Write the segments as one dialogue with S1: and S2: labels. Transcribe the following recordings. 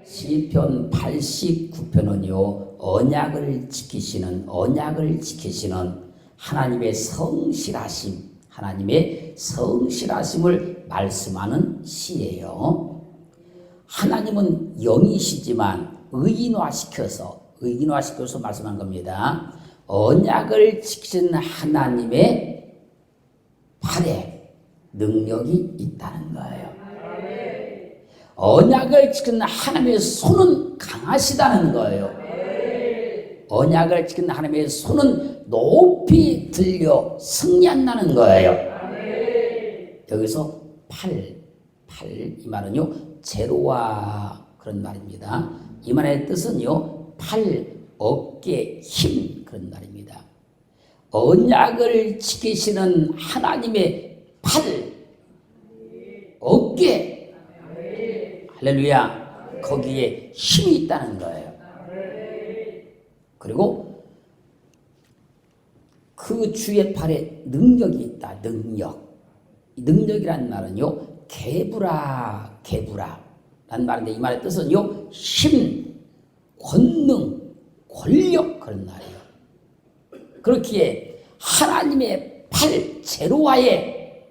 S1: 시편 89편은요 언약을 지키시는 하나님의 성실하심을 말씀하는 시예요. 하나님은 영이시지만 의인화시켜서 말씀한 겁니다. 언약을 지키시는 하나님의 팔에 능력이 있다는 거예요. 언약을 지키는 하나님의 손은 강하시다는 거예요. 언약을 지키는 하나님의 손은 높이 들려 승리한다는 거예요. 여기서 팔 이 말은요 제로와 그런 말입니다. 이 말의 뜻은요 팔, 어깨, 힘 그런 말입니다. 언약을 지키시는 하나님의 팔, 어깨, 할렐루야, 거기에 힘이 있다는 거예요. 그리고 그 주의 팔에 능력이 있다. 능력이라는 말은요 개부라라는 말인데 이 말의 뜻은요 힘, 권능, 권력 그런 말이에요. 그렇기에 하나님의 팔 제로와의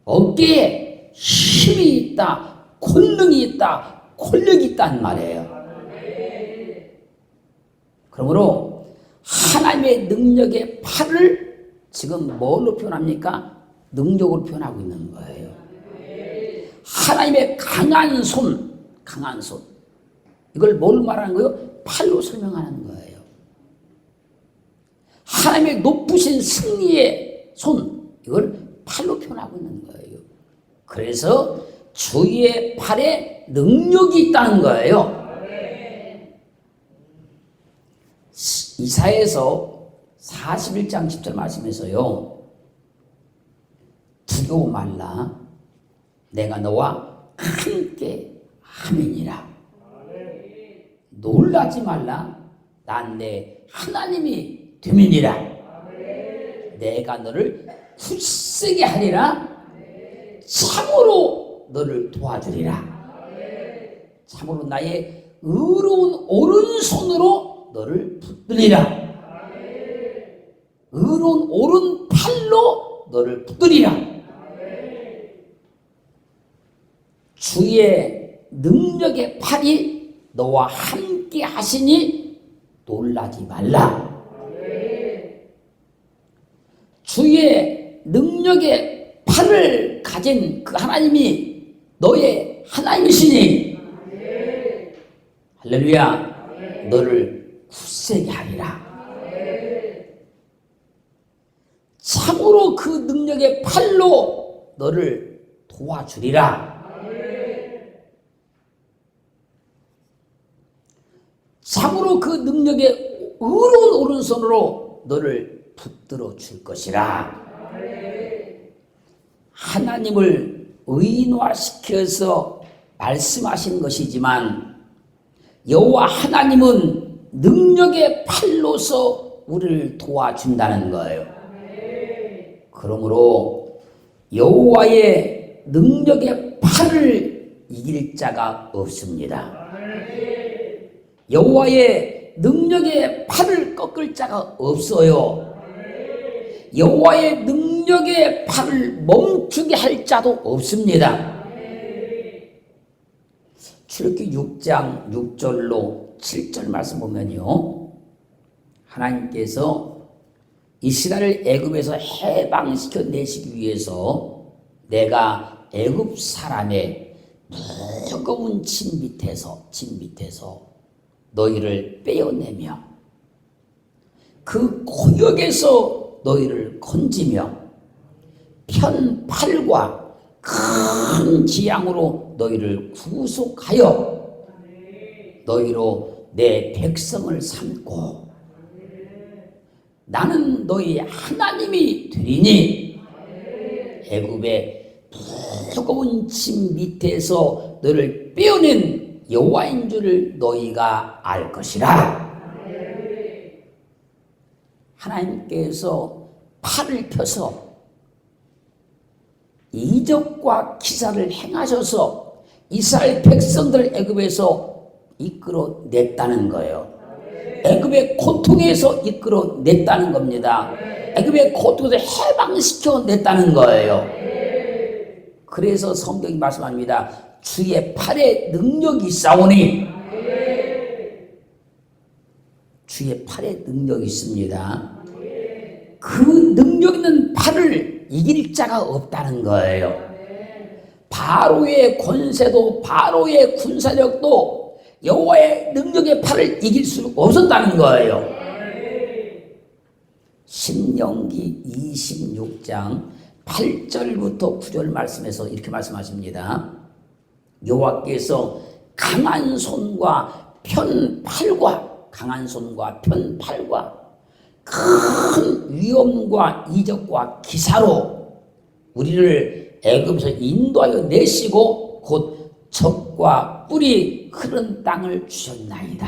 S1: 어깨에 힘이 있다, 권능이 있다, 권력이 있다는 말이에요. 그러므로 하나님의 능력의 팔을 지금 뭘로 표현합니까? 능력으로 표현하고 있는 거예요. 하나님의 강한 손 이걸 뭘 말하는 거예요? 팔로 설명하는 거예요. 하나님의 높으신 승리의 손 이걸 팔로 표현하고 있는 거예요. 그래서 주의 팔에 능력이 있다는 거예요. 이사야서 41장 10절 말씀에서요 두려워 말라 내가 너와 함께 함이니라. 놀라지 말라 난 내 하나님이 됨이니라. 내가 너를 굳세게 하리라. 참으로 너를 도와주리라. 참으로 나의 의로운 오른손으로 너를 붙들리라. 의로운 오른팔로 너를 붙들리라. 주의 능력의 팔이 너와 함께 하시니 놀라지 말라. 주의 능력의 팔을 가진 그 하나님이 너의 하나님이시니 할렐루야 너를 굳세게 하리라. 참으로 그 능력의 팔로 너를 도와주리라. 참으로 그 능력의 의로운 오른손으로 너를 붙들어 줄 것이라. 하나님을 의인화시켜서 말씀하신 것이지만 여호와 하나님은 능력의 팔로서 우리를 도와준다는 거예요. 그러므로 여호와의 능력의 팔을 이길 자가 없습니다. 여호와의 능력의 팔을 꺾을 자가 없어요. 여호와의 능력의 팔을 멈추게 할 자도 없습니다. 출애굽기 6장 6절로 7절 말씀 보면요 하나님께서 이스라엘을 애굽에서 해방시켜 내시기 위해서 내가 애굽 사람의 무거운 짐 밑에서 너희를 빼어내며 그 고역에서 너희를 건지며 편팔과 큰 지향으로 너희를 구속하여 너희로 내 백성을 삼고 나는 너희 하나님이 되리니 애굽의 무거운 짐 밑에서 너희를 빼어낸 여호와인 줄을 너희가 알 것이라. 하나님께서 팔을 펴서 이적과 기사를 행하셔서 이스라엘 백성들을 애굽에서 이끌어냈다는 거예요. 애굽의 고통에서 이끌어냈다는 겁니다. 애굽의 고통에서 해방시켜냈다는 거예요. 그래서 성경이 말씀합니다. 주의 팔에 능력이 있사오니, 주의 팔에 능력이 있습니다. 그 능력 있는 팔을 이길 자가 없다는 거예요. 바로의 권세도 바로의 군사력도 여호와의 능력의 팔을 이길 수 없었다는 거예요. 신명기 26장 8절부터 9절 말씀에서 이렇게 말씀하십니다. 여호와께서 강한 손과 편팔과 큰 위험과 이적과 기사로 우리를 애굽에서 인도하여 내시고 곧 적과 뿔이 흐른 땅을 주셨나이다.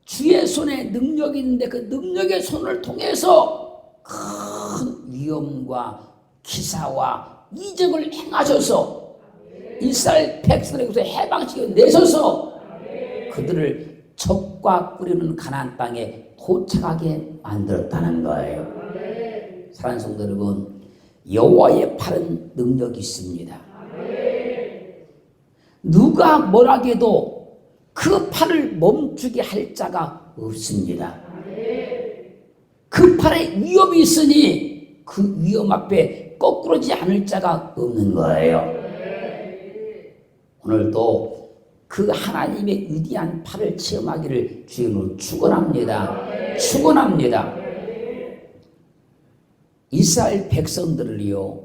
S1: 주의 손에 능력이 있는데 그 능력의 손을 통해서 큰 위험과 기사와 이적을 행하셔서 이스라엘 백성에게서 해방시켜 내셔서 그들을 적과 뿔이는 가나안 땅에 도착하게 만들었다는 거예요. 사랑하는 성도 여러분, 여호와의 팔은 능력이 있습니다. 누가 뭐라 해도 그 팔을 멈추게 할 자가 없습니다. 그 팔에 위험이 있으니 그 위험 앞에 거꾸러지지 않을 자가 없는 거예요. 오늘도 그 하나님의 위대한 팔을 체험하기를 주님으로 축원합니다. 축원합니다. 이스라엘 백성들을요,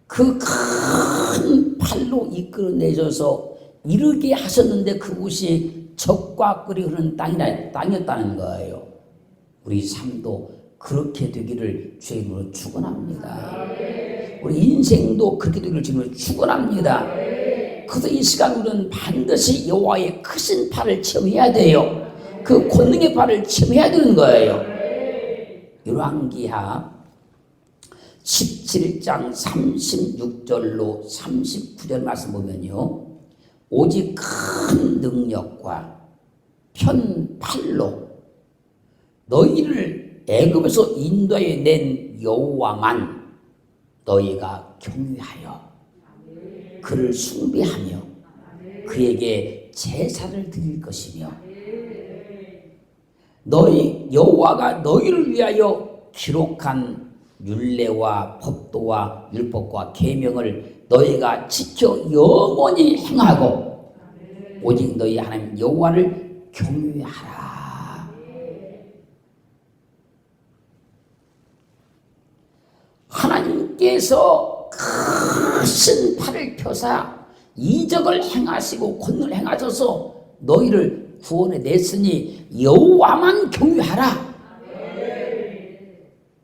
S1: 그 큰 팔로 이끌어내셔서 이르게 하셨는데 그곳이 적과 꿀이 흐르는 땅이었다는 거예요. 우리 삶도 그렇게 되기를 주님으로 축원합니다. 우리 인생도 그렇게 되기를 주님으로 축원합니다. 그래서 이 시간 우리는 반드시 여호와의 크신 팔을 체험해야 돼요. 그 권능의 팔을 체험해야 되는 거예요. 열왕기하 17장 36절로 39절 말씀 보면요, 오직 큰 능력과 편팔로 너희를 애굽에서 인도하여 낸 여호와만 너희가 경외하여 그를 숭배하며 그에게 제사를 드릴 것이며 너희 여호와가 너희를 위하여 기록한 율례와 법도와 율법과 계명을 너희가 지켜 영원히 행하고 오직 너희 하나님 여호와를 경외하라. 하나님께서 크신 팔을 펴사 이적을 행하시고 권능을 행하셔서 너희를 구원해 냈으니 여호와만 경외하라.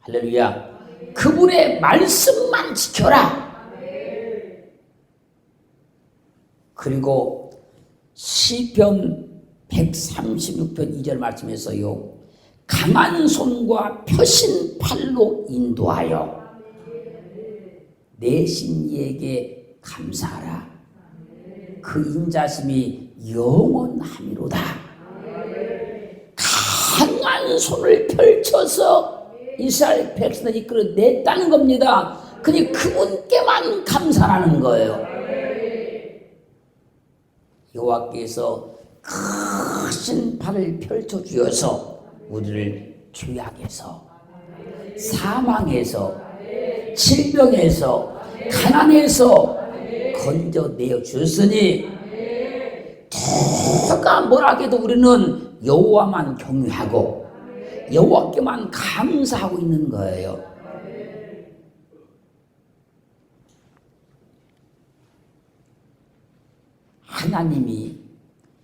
S1: 할렐루야. 그분의 말씀만 지켜라. 그리고 시편 136편 2절 말씀에서요, 강한 손과 펴신 팔로 인도하여 내신 이에게 감사하라. 그 인자심이 영원함이로다. 강한 손을 펼쳐서 이스라엘 백성을 이끌어냈다는 겁니다. 그니 그분께만 감사하는 거예요. 여호와께서 크신 팔을 펼쳐주어서 우리를 죄악에서, 사망에서, 질병에서, 가난에서 건져내어 주셨으니 누가 뭐라 해도 우리는 여호와만 경외하고 여호와께만 감사하고 있는 거예요. 하나님이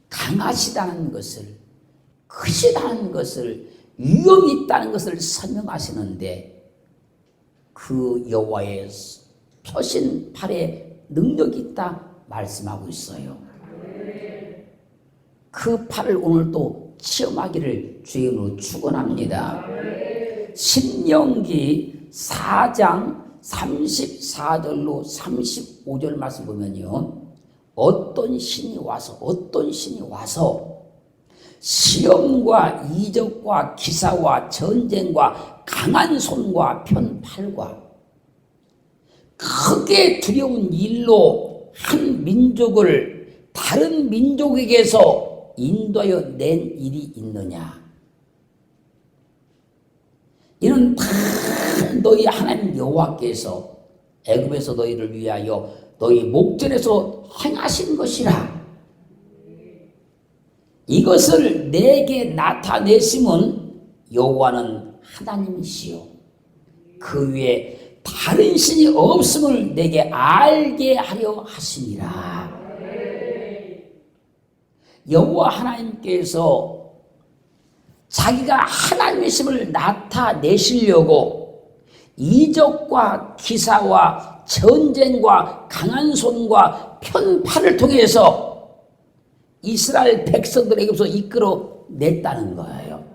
S1: 강하시다는 것을, 크시다는 것을, 위엄이 있다는 것을 설명하시는데 그 여호와의 펴신 팔에 능력이 있다 말씀하고 있어요. 그 팔을 오늘 또 체험하기를 주님으로 축원합니다. 신명기 4장 34절로 35절 말씀 보면요, 어떤 신이 와서 시험과 이적과 기사와 전쟁과 강한 손과 편팔과 크게 두려운 일로 한 민족을 다른 민족에게서 인도하여 낸 일이 있느냐? 이는 다 너희 하나님 여호와께서 애굽에서 너희를 위하여 너희 목전에서 행하신 것이라. 이것을 내게 나타내심은 여호와는 하나님이시요 그 위에 다른 신이 없음을 내게 알게 하려 하심이라. 여호와 하나님께서 자기가 하나님이심을 나타내시려고 이적과 기사와 전쟁과 강한 손과 편팔을 통해서 이스라엘 백성들에게서 이끌어냈다는 거예요.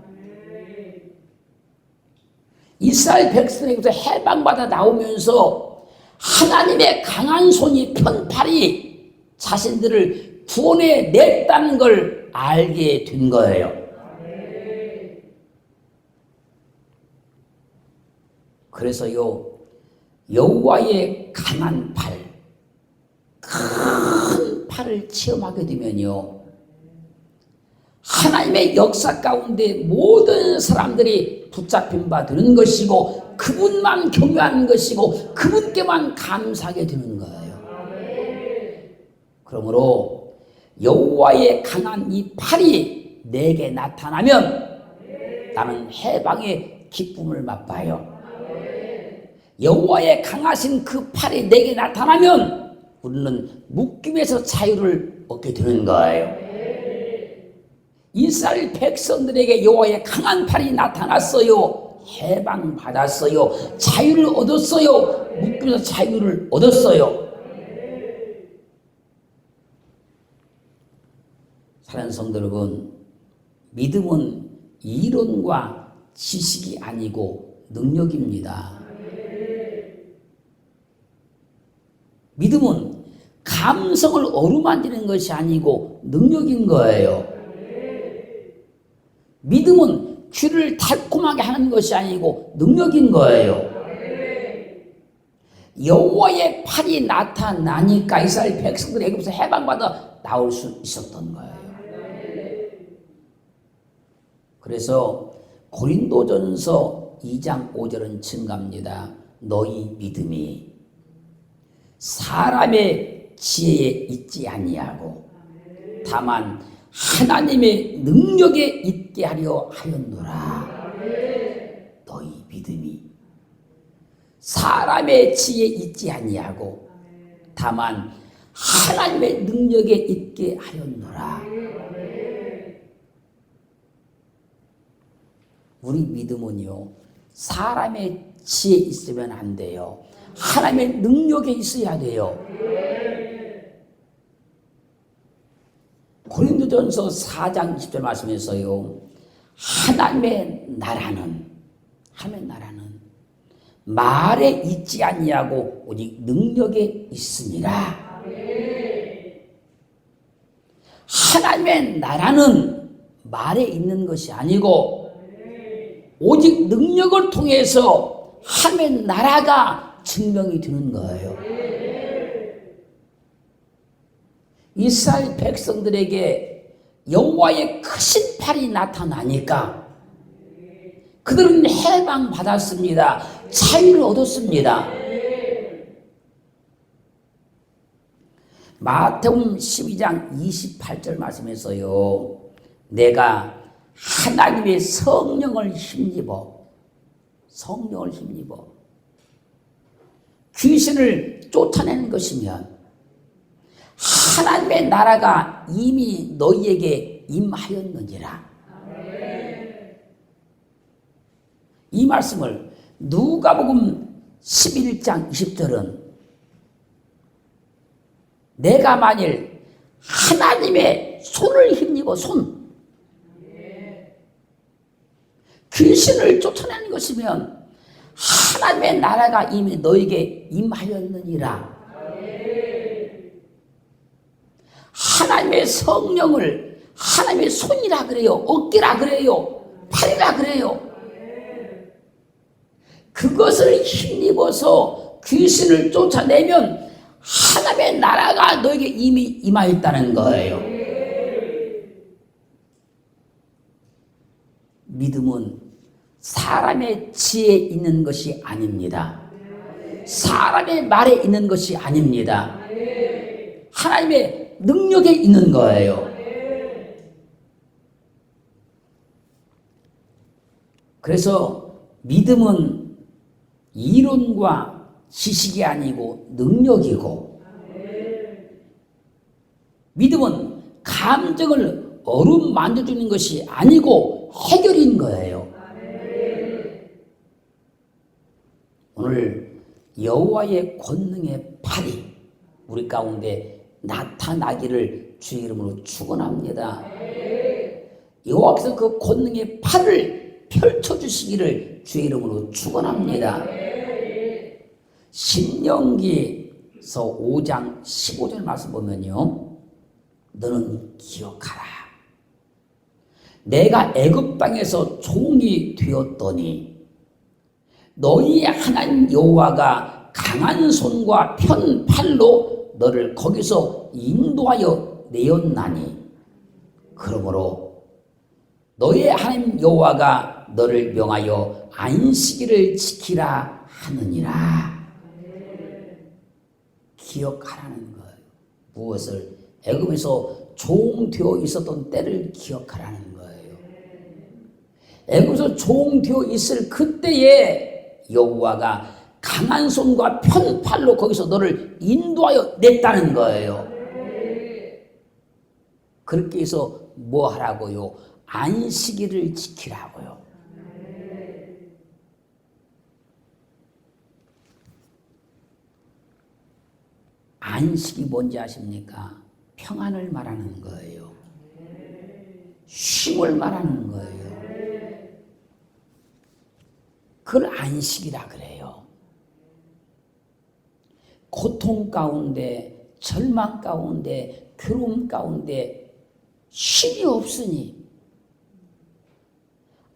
S1: 이스라엘 백성에게서 해방받아 나오면서 하나님의 강한 손이 편팔이 자신들을 구원해냈다는 걸 알게 된 거예요. 그래서요, 여호와의 강한 팔, 큰 팔을 체험하게 되면요, 하나님의 역사 가운데 모든 사람들이 붙잡힌 바 되는 것이고 그분만 경외하는 것이고 그분께만 감사하게 되는 거예요. 그러므로 여호와의 강한 이 팔이 내게 나타나면 나는 해방의 기쁨을 맛봐요. 여호와의 강하신 그 팔이 내게 나타나면 우리는 묶임에서 자유를 얻게 되는 거예요. 이스라엘 백성들에게 여호와의 강한 팔이 나타났어요. 해방받았어요. 자유를 얻었어요. 묶임에서 자유를 얻었어요. 사랑하는 성도 여러분, 믿음은 이론과 지식이 아니고 능력입니다. 믿음은 감성을 어루만지는 것이 아니고 능력인 거예요. 믿음은 귀를 달콤하게 하는 것이 아니고 능력인 거예요. 여호와의 팔이 나타나니까 이스라엘 백성들이 애굽에서 해방받아 나올 수 있었던 거예요. 그래서 고린도전서 2장 5절은 증가합니다. 너희 믿음이 사람의 지혜에 있지 아니하고 다만 하나님의 능력에 있게 하려 하였노라. 너희 믿음이 사람의 지혜에 있지 아니하고 다만 하나님의 능력에 있게 하였노라. 우리 믿음은요, 사람의 지혜에 있으면 안 돼요. 하나님의 능력에 있어야 돼요. 고린도전서 4장 20절 말씀에서요, 하나님의 나라는 말에 있지 아니하고 오직 능력에 있습니다. 하나님의 나라는 말에 있는 것이 아니고 오직 능력을 통해서 하나님의 나라가 증명이 되는 거예요. 이스라엘 백성들에게 여호와의 크신 팔이 나타나니까 그들은 해방받았습니다. 자유를 얻었습니다. 마태복음 12장 28절 말씀에서요, 내가 하나님의 성령을 힘입어 귀신을 쫓아내는 것이면 하나님의 나라가 이미 너희에게 임하였느니라. 이 말씀을 누가복음 11장 20절은 내가 만일 하나님의 손을 힘입어 귀신을 쫓아내는 것이면 하나님의 나라가 이미 너에게 임하였느니라. 하나님의 성령을 하나님의 손이라 그래요. 어깨라 그래요. 팔이라 그래요. 그것을 힘입어서 귀신을 쫓아내면 하나님의 나라가 너에게 이미 임하였다는 거예요. 믿음은 사람의 지혜에 있는 것이 아닙니다. 사람의 말에 있는 것이 아닙니다. 하나님의 능력에 있는 거예요. 그래서 믿음은 이론과 지식이 아니고 능력이고, 믿음은 감정을 어루만져주는 것이 아니고 해결인 거예요. 오늘 여호와의 권능의 팔이 우리 가운데 나타나기를 주의 이름으로 축원합니다. 여호와께서 그 권능의 팔을 펼쳐주시기를 주의 이름으로 축원합니다. 신명기서 5장 15절 말씀 보면요, 너는 기억하라. 내가 애굽 땅에서 종이 되었더니 너희의 하나님 여호와가 강한 손과 편 팔로 너를 거기서 인도하여 내었나니, 그러므로 너희의 하나님 여호와가 너를 명하여 안식일을 지키라 하느니라. 기억하라는 거예요. 무엇을? 애굽에서 종 되어 있었던 때를 기억하라는 거예요. 애굽에서 종 되어 있을 그때에 여호와가 강한 손과 편 팔로 거기서 너를 인도하여 냈다는 거예요. 그렇게 해서 뭐 하라고요? 안식일을 지키라고요. 안식이 뭔지 아십니까? 평안을 말하는 거예요. 쉼을 말하는 거예요. 그걸 안식이라 그래요. 고통 가운데, 절망 가운데, 괴로움 가운데 쉼이 없으니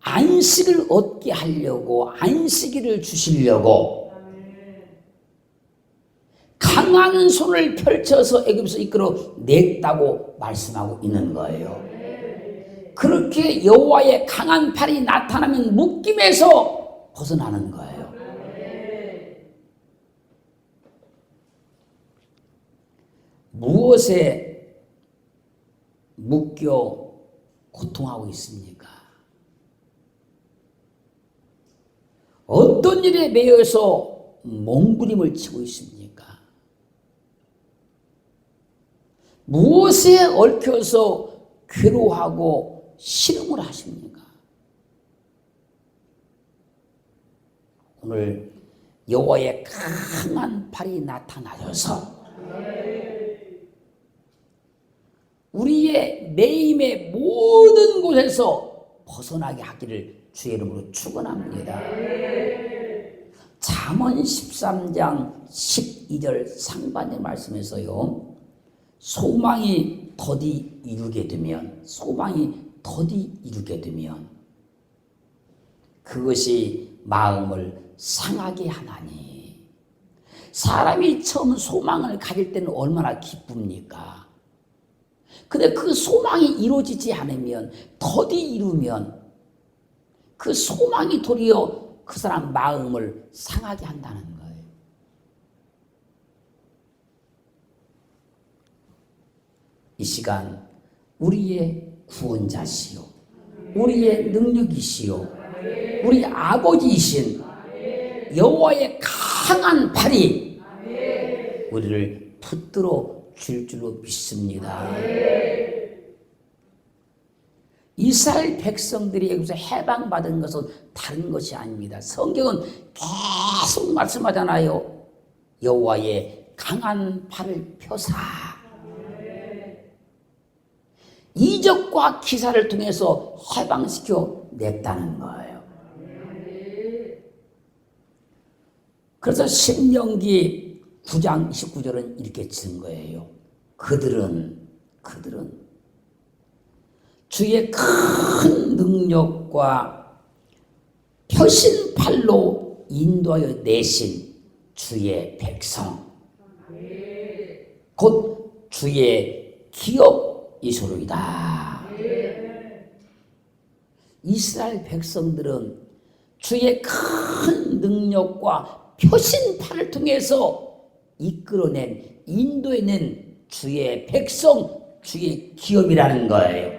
S1: 안식을 얻게 하려고, 안식일을 주시려고 강한 손을 펼쳐서 애굽에서 이끌어 냈다고 말씀하고 있는 거예요. 그렇게 여호와의 강한 팔이 나타나면 묶임에서 벗어나는 거예요. 무엇에 묶여 고통하고 있습니까? 어떤 일에 매여서 몸부림을 치고 있습니까? 무엇에 얽혀서 괴로워하고 시름을 하십니까? 오늘 여호와의 강한 팔이 나타나셔서 우리의 매임의 모든 곳에서 벗어나게 하기를 주의 이름으로 축원합니다. 잠언 13장 12절 상반의 말씀에서요, 소망이 더디 이루게 되면, 그것이 마음을 상하게 하나니. 사람이 처음 소망을 가질 때는 얼마나 기쁩니까? 근데 그 소망이 이루어지지 않으면, 더디 이루면 그 소망이 도리어 그 사람 마음을 상하게 한다는 거예요. 이 시간 우리의 구원자시요, 우리의 능력이시요, 우리 아버지이신 여호와의 강한 팔이 우리를 붙들어 줄 줄로 믿습니다. 이스라엘 백성들이 여기서 해방받은 것은 다른 것이 아닙니다. 성경은 계속 말씀하잖아요. 여호와의 강한 팔을 펴사 이적과 기사를 통해서 해방시켜 냈다는 거예요. 그래서 신명기 9장 29절은 이렇게 쓴 거예요. 그들은 그들은 주의 큰 능력과 표신팔로 인도하여 내신 주의 백성, 곧 주의 기업이소로이다. 이스라엘 백성들은 주의 큰 능력과 표신팔을 통해서 이끌어낸, 인도해낸 주의 백성, 주의 기업이라는 거예요.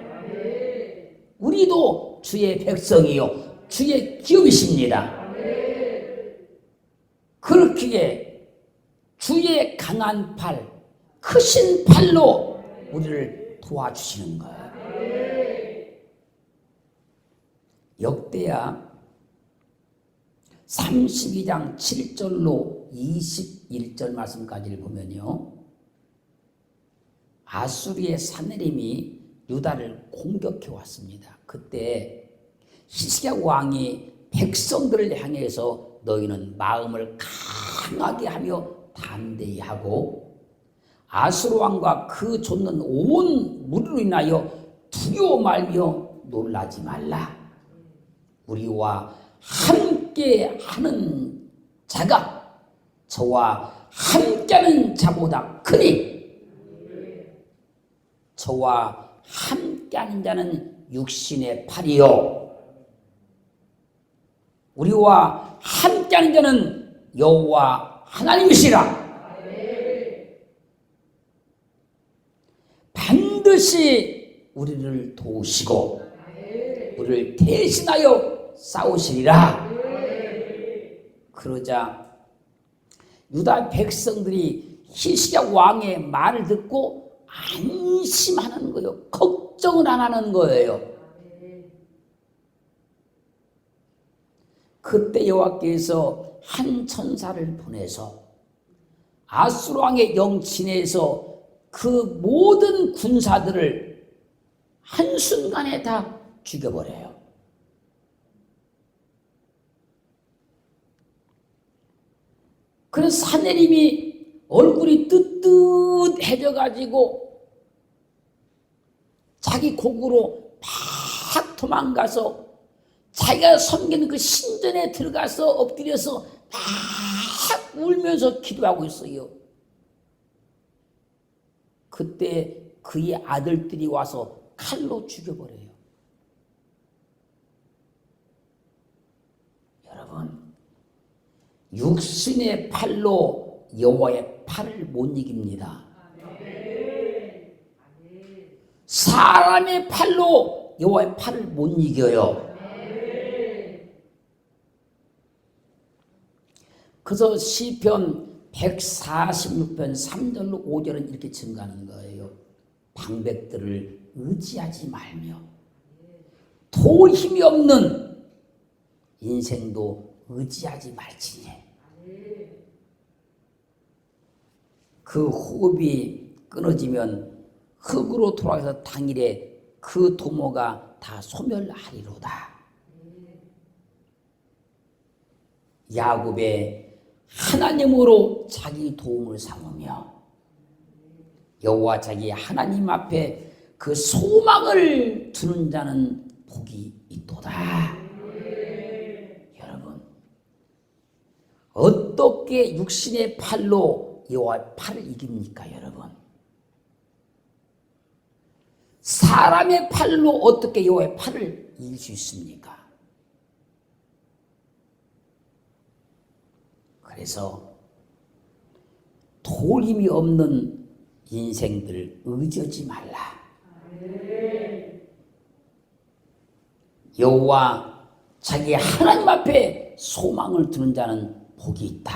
S1: 우리도 주의 백성이요 주의 기업이십니다. 그렇기에 주의 강한 팔, 크신 팔로 우리를 도와주시는 거예요. 역대하 32장 7절로 21절 말씀까지를 보면요, 아수리의 사내림이 유다를 공격해 왔습니다. 그때 히스기야 왕이 백성들을 향해서 너희는 마음을 강하게 하며 담대히 하고 아수르 왕과 그 좇는 온 무리로 인하여 두려워 말며 놀라지 말라. 우리와 함께 하는 자가 저와 함께하는 자보다 크니 저와 함께하는 자는 육신의 팔이요 우리와 함께하는 자는 여호와 하나님이시라. 반드시 우리를 도우시고 우리를 대신하여 싸우시리라. 그러자 유다 백성들이 히스기야 왕의 말을 듣고 안심하는 거예요. 걱정을 안 하는 거예요. 그때 여호와께서 한 천사를 보내서 아수르 왕의 영친에서 그 모든 군사들을 한순간에 다 죽여버려요. 그래서 사내림이 얼굴이 뜨뜻해져가지고 자기 곡으로 막 도망가서 자기가 섬기는 그 신전에 들어가서 엎드려서 막 울면서 기도하고 있어요. 그때 그의 아들들이 와서 칼로 죽여버려요. 여러분, 육신의 팔로 여호와의 팔을 못 이깁니다. 사람의 팔로 여호와의 팔을 못 이겨요. 그래서 시편 146편 3절로 5절은 이렇게 증가하는 거예요. 방백들을 의지하지 말며 도울 힘이 없는 인생도 의지하지 말지니. 그 호흡이 끊어지면 흙으로 돌아가서 당일에 그 도모가 다 소멸하리로다. 야곱의 하나님으로 자기 도움을 삼으며 여호와 자기 하나님 앞에 그 소망을 두는 자는 복이 있도다. 여러분, 어떻게 육신의 팔로 여호와의 팔을 이깁니까? 여러분, 사람의 팔로 어떻게 여호와의 팔을 이길 수 있습니까? 그래서 도울 힘이 없는 인생들 의지하지 말라. 여호와 자기 하나님 앞에 소망을 두는 자는 복이 있다.